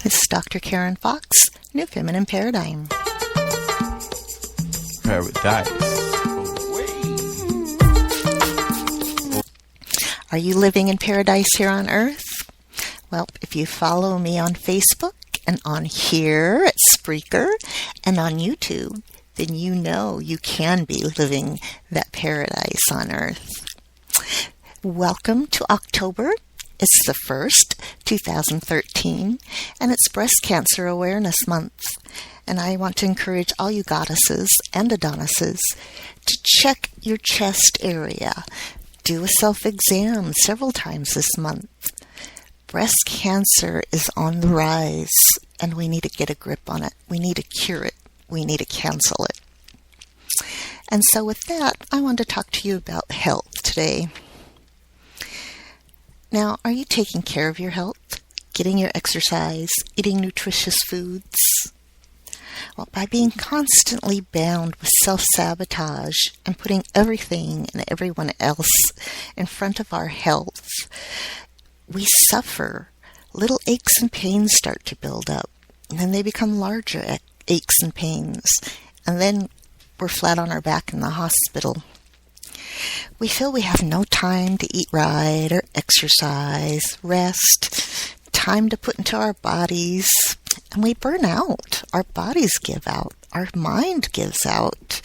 This is Dr. Karen Fox, New Feminine Paradigm. Paradise. Are you living in paradise here on Earth? Well, if you follow me on Facebook and on here at Spreaker and on YouTube, then you know you can be living that paradise on Earth. Welcome to October. It's the 1st, 2013, and it's Breast Cancer Awareness Month. And I want to encourage all you goddesses and Adonises to check your chest area. Do a self-exam several times this month. Breast cancer is on the rise, and we need to get a grip on it. We need to cure it. We need to cancel it. And so with that, I want to talk to you about health today. Now, are you taking care of your health? Getting your exercise? Eating nutritious foods? Well, by being constantly bound with self-sabotage and putting everything and everyone else in front of our health, we suffer. Little aches and pains start to build up, and then they become larger aches and pains, and then we're flat on our back in the hospital. We feel we have no time to eat right or exercise, rest, time to put into our bodies, and we burn out. Our bodies give out. Our mind gives out.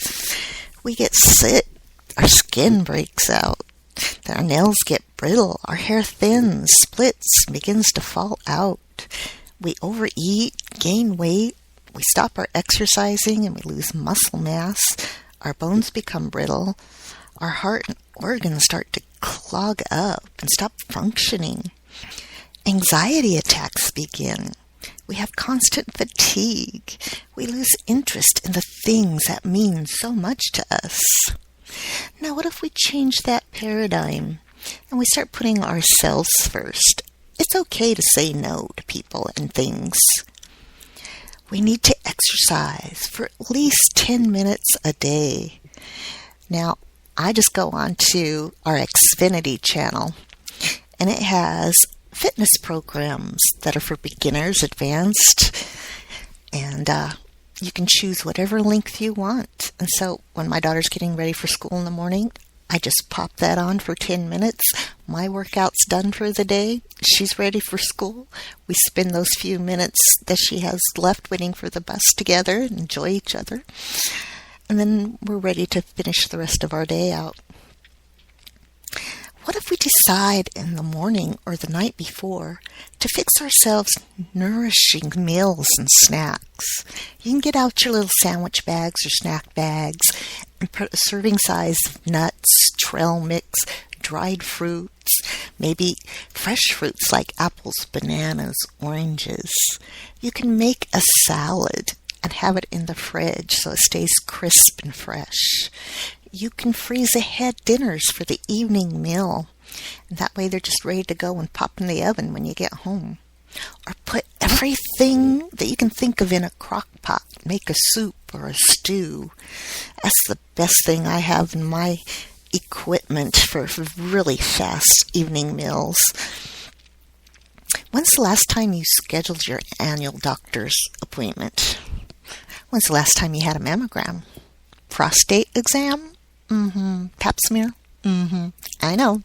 We get sick. Our skin breaks out. Our nails get brittle. Our hair thins, splits, begins to fall out. We overeat, gain weight. We stop our exercising and we lose muscle mass. Our bones become brittle. Our heart and organs start to clog up and stop functioning. Anxiety attacks begin. We have constant fatigue. We lose interest in the things that mean so much to us. Now, what if we change that paradigm and we start putting ourselves first? It's okay to say no to people and things. We need to exercise for at least 10 minutes a day. Now, I just go on to our Xfinity channel, and it has fitness programs that are for beginners, advanced, and you can choose whatever length you want. And so when my daughter's getting ready for school in the morning, I just pop that on for 10 minutes. My workout's done for the day. She's ready for school. We spend those few minutes that she has left waiting for the bus together and enjoy each other. And then we're ready to finish the rest of our day out. What if we decide in the morning or the night before to fix ourselves nourishing meals and snacks? You can get out your little sandwich bags or snack bags and put a serving size of nuts, trail mix, dried fruits, maybe fresh fruits like apples, bananas, oranges. You can make a salad and have it in the fridge so it stays crisp and fresh. You can freeze ahead dinners for the evening meal. And that way they're just ready to go and pop in the oven when you get home. Or put everything that you can think of in a crock pot. Make a soup or a stew. That's the best thing I have in my equipment for really fast evening meals. When's the last time you scheduled your annual doctor's appointment? When's the last time you had a mammogram? Prostate exam? Pap smear? I know.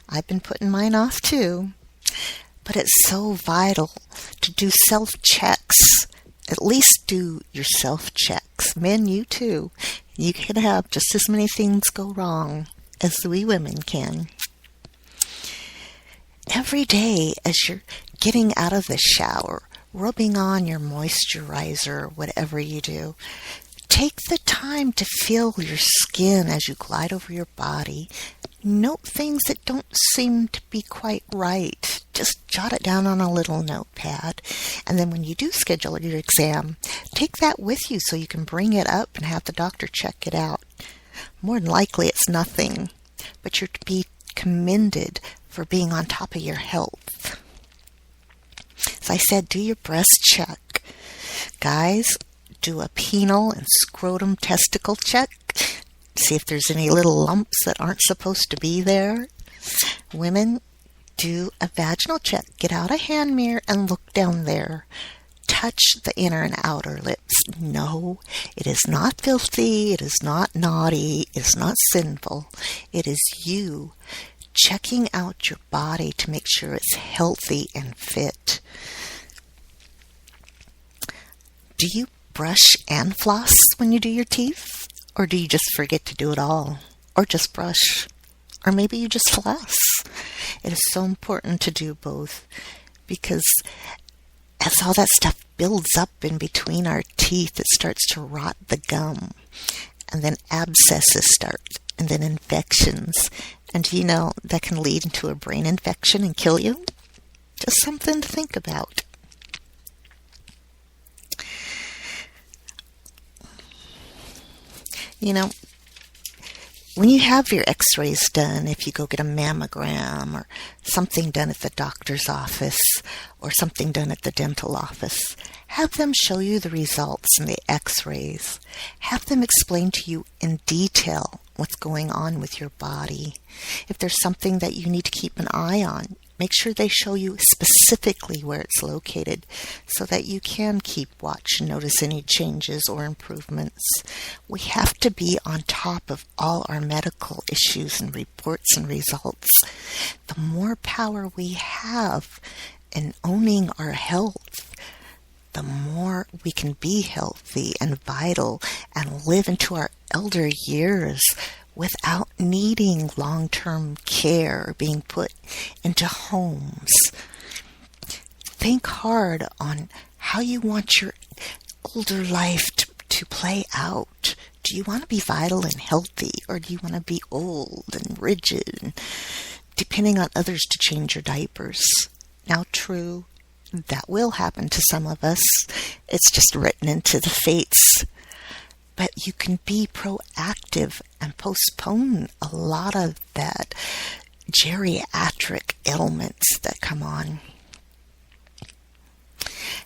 I've been putting mine off too. But it's so vital to do self-checks. At least do your self-checks. Men, you too. You can have just as many things go wrong as we women can. Every day as you're getting out of the shower, rubbing on your moisturizer, whatever you do, take the time to feel your skin as you glide over your body. Note things that don't seem to be quite right. Just jot it down on a little notepad. And then when you do schedule your exam, take that with you so you can bring it up and have the doctor check it out. More than likely it's nothing, but you're to be commended for being on top of your health. As I said, do your breast check. Guys, do a penile and scrotum testicle check. See if there's any little lumps that aren't supposed to be there. Women, do a vaginal check. Get out a hand mirror and look down there. touch the inner and outer lips. No, it is not filthy. It is not naughty. It is not sinful. It is you checking out your body to make sure it's healthy and fit. Do you brush and floss when you do your teeth? Or do you just forget to do it all? Or just brush? Or maybe you just floss? It is so important to do both, because as all that stuff builds up in between our teeth, it starts to rot the gum. And then abscesses start, and then infections. And that can lead into a brain infection and kill you. Just something to think about. When you have your x-rays done, if you go get a mammogram or something done at the doctor's office or something done at the dental office, have them show you the results in the x-rays. Have them explain to you in detail what's going on with your body. If there's something that you need to keep an eye on, make sure they show you specifically where it's located so that you can keep watch and notice any changes or improvements. We have to be on top of all our medical issues and reports and results. The more power we have in owning our health, the more we can be healthy and vital and live into our elder years without needing long-term care or being put into homes. Think hard on how you want your older life to play out. Do you want to be vital and healthy, or do you want to be old and rigid and depending on others to change your diapers? Now, true, that will happen to some of us. It's just written into the fates. But you can be proactive and postpone a lot of that geriatric ailments that come on.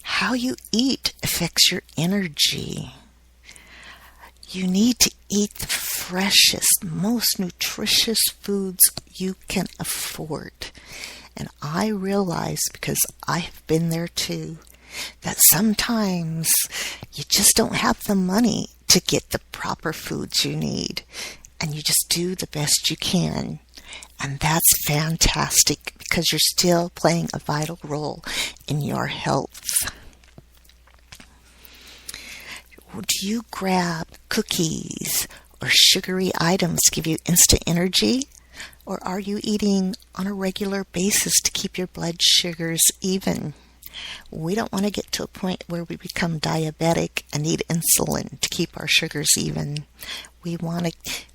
How you eat affects your energy. You need to eat the freshest, most nutritious foods you can afford. And I realize, because I've been there too, that sometimes you just don't have the money to get the proper foods you need, and you just do the best you can. And that's fantastic, because you're still playing a vital role in your health. Do you grab cookies or sugary items to give you instant energy? Or are you eating on a regular basis to keep your blood sugars even? We don't want to get to a point where we become diabetic and need insulin to keep our sugars even. We want to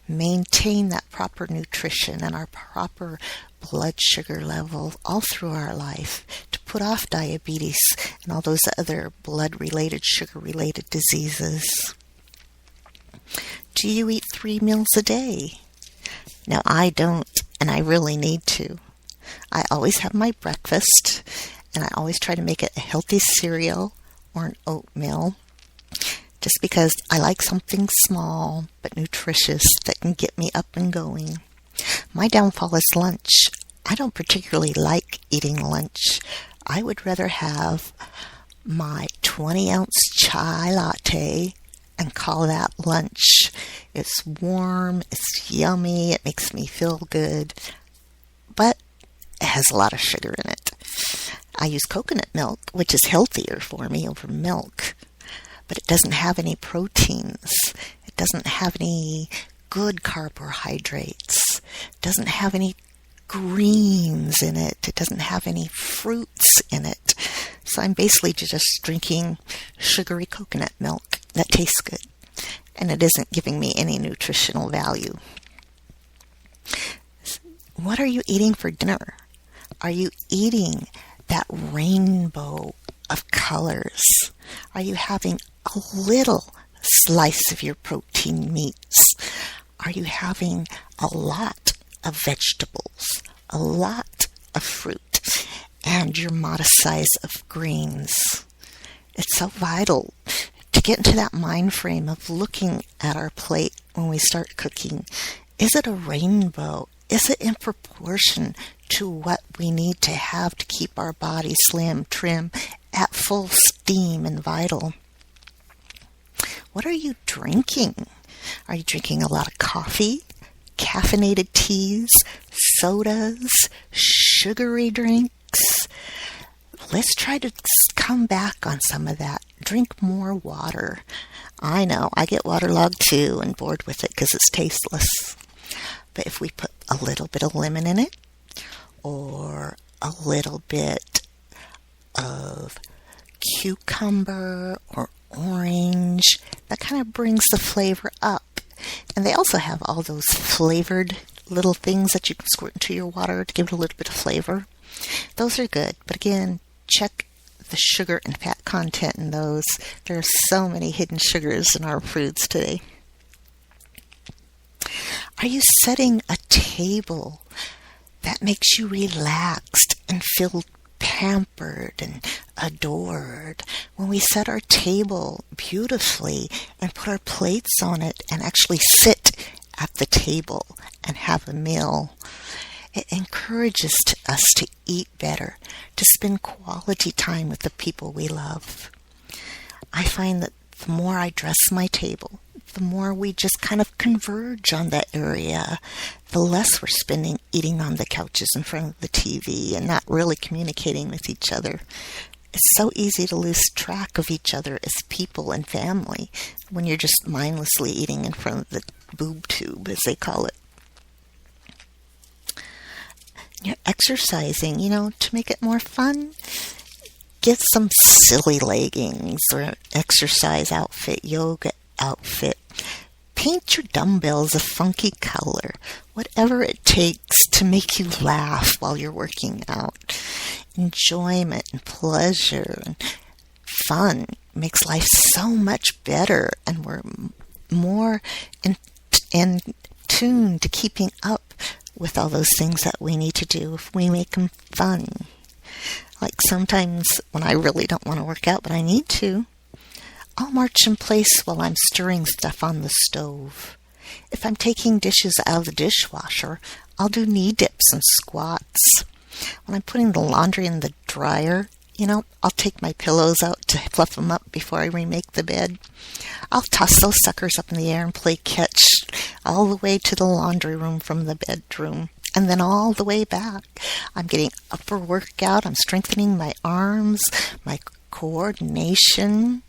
maintain that proper nutrition and our proper blood sugar level all through our life to put off diabetes and all those other blood-related, sugar-related diseases. Do you eat 3 meals a day? Now, I don't, and I really need to. I always have my breakfast, and I always try to make it a healthy cereal or an oatmeal, just because I like something small but nutritious that can get me up and going. My downfall is lunch. I don't particularly like eating lunch. I would rather have my 20-ounce chai latte and call that lunch. It's warm, it's yummy, it makes me feel good, but it has a lot of sugar in it. I use coconut milk, which is healthier for me over milk, but it doesn't have any proteins. It doesn't have any good carbohydrates. It doesn't have any greens in it. It doesn't have any fruits in it. So I'm basically just drinking sugary coconut milk that tastes good, and it isn't giving me any nutritional value. What are you eating for dinner? Are you eating that rainbow of colors? Are you having a little slice of your protein meats? Are you having a lot of vegetables, a lot of fruit, and your modest size of greens? It's so vital to get into that mind frame of looking at our plate when we start cooking. Is it a rainbow? Is it in proportion to what we need to have to keep our body slim, trim, at full steam? esteem and vital. What are you drinking? Are you drinking a lot of coffee, caffeinated teas, sodas, sugary drinks? Let's try to come back on some of that. Drink more water. I know, I get waterlogged too and bored with it because it's tasteless. But if we put a little bit of lemon in it, or a little bit of cucumber or orange, that kind of brings the flavor up. And they also have all those flavored little things that you can squirt into your water to give it a little bit of flavor. Those are good. But again, check the sugar and fat content in those. There are so many hidden sugars in our foods today. Are you setting a table that makes you relaxed and feel pampered and adored? When we set our table beautifully and put our plates on it and actually sit at the table and have a meal, it encourages us to eat better, to spend quality time with the people we love. I find that the more I dress my table, the more we just kind of converge on that area, the less we're spending eating on the couches in front of the TV and not really communicating with each other. It's so easy to lose track of each other as people and family when you're just mindlessly eating in front of the boob tube, as they call it. You're exercising, to make it more fun. Get some silly leggings or exercise outfit, yoga outfit. Paint your dumbbells a funky color. Whatever it takes to make you laugh while you're working out. Enjoyment and pleasure and fun makes life so much better, and we're more in tune to keeping up with all those things that we need to do if we make them fun. Like sometimes when I really don't want to work out, but I need to, I'll march in place while I'm stirring stuff on the stove. If I'm taking dishes out of the dishwasher, I'll do knee dips and squats. When I'm putting the laundry in the dryer, I'll take my pillows out to fluff them up before I remake the bed. I'll toss those suckers up in the air and play catch all the way to the laundry room from the bedroom, and then all the way back. I'm getting upper workout. I'm strengthening my arms, my coordination,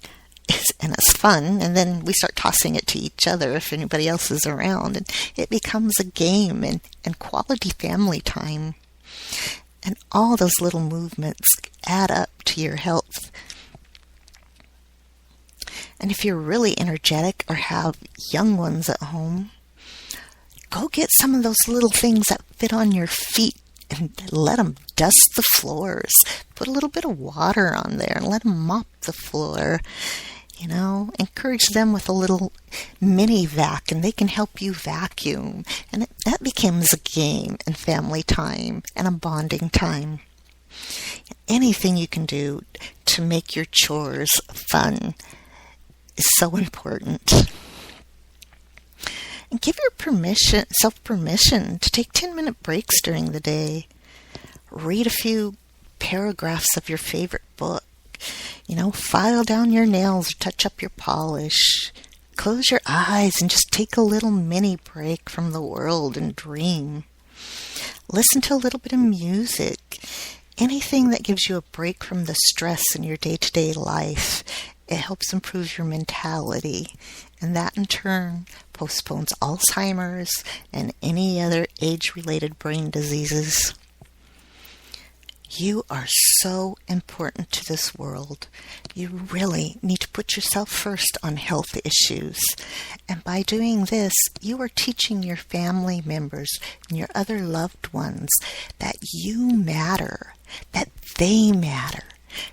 and it's fun. And then we start tossing it to each other if anybody else is around, and it becomes a game and quality family time. And all those little movements add up to your health. And if you're really energetic or have young ones at home, go get some of those little things that fit on your feet and let them dust the floors. Put a little bit of water on there and let them mop the floor. Encourage them with a little mini vac, and they can help you vacuum. And that becomes a game and family time and a bonding time. Anything you can do to make your chores fun is so important. And give yourself permission to take 10-minute breaks during the day. Read a few paragraphs of your favorite book. File down your nails or touch up your polish. Close your eyes and just take a little mini break from the world and dream. Listen to a little bit of music. Anything that gives you a break from the stress in your day-to-day life. It helps improve your mentality, and that in turn postpones Alzheimer's and any other age-related brain diseases. You are so important to this world. You really need to put yourself first on health issues. And by doing this, you are teaching your family members and your other loved ones that you matter, that they matter,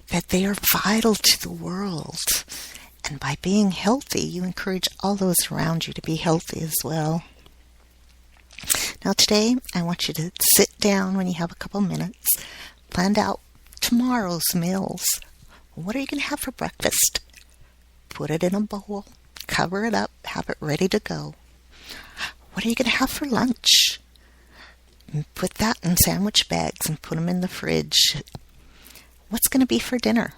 that they are vital to the world. And by being healthy, you encourage all those around you to be healthy as well. Now today, I want you to sit down when you have a couple minutes. Plan out tomorrow's meals. What are you going to have for breakfast? Put it in a bowl, cover it up, have it ready to go. What are you going to have for lunch? Put that in sandwich bags and put them in the fridge. What's going to be for dinner?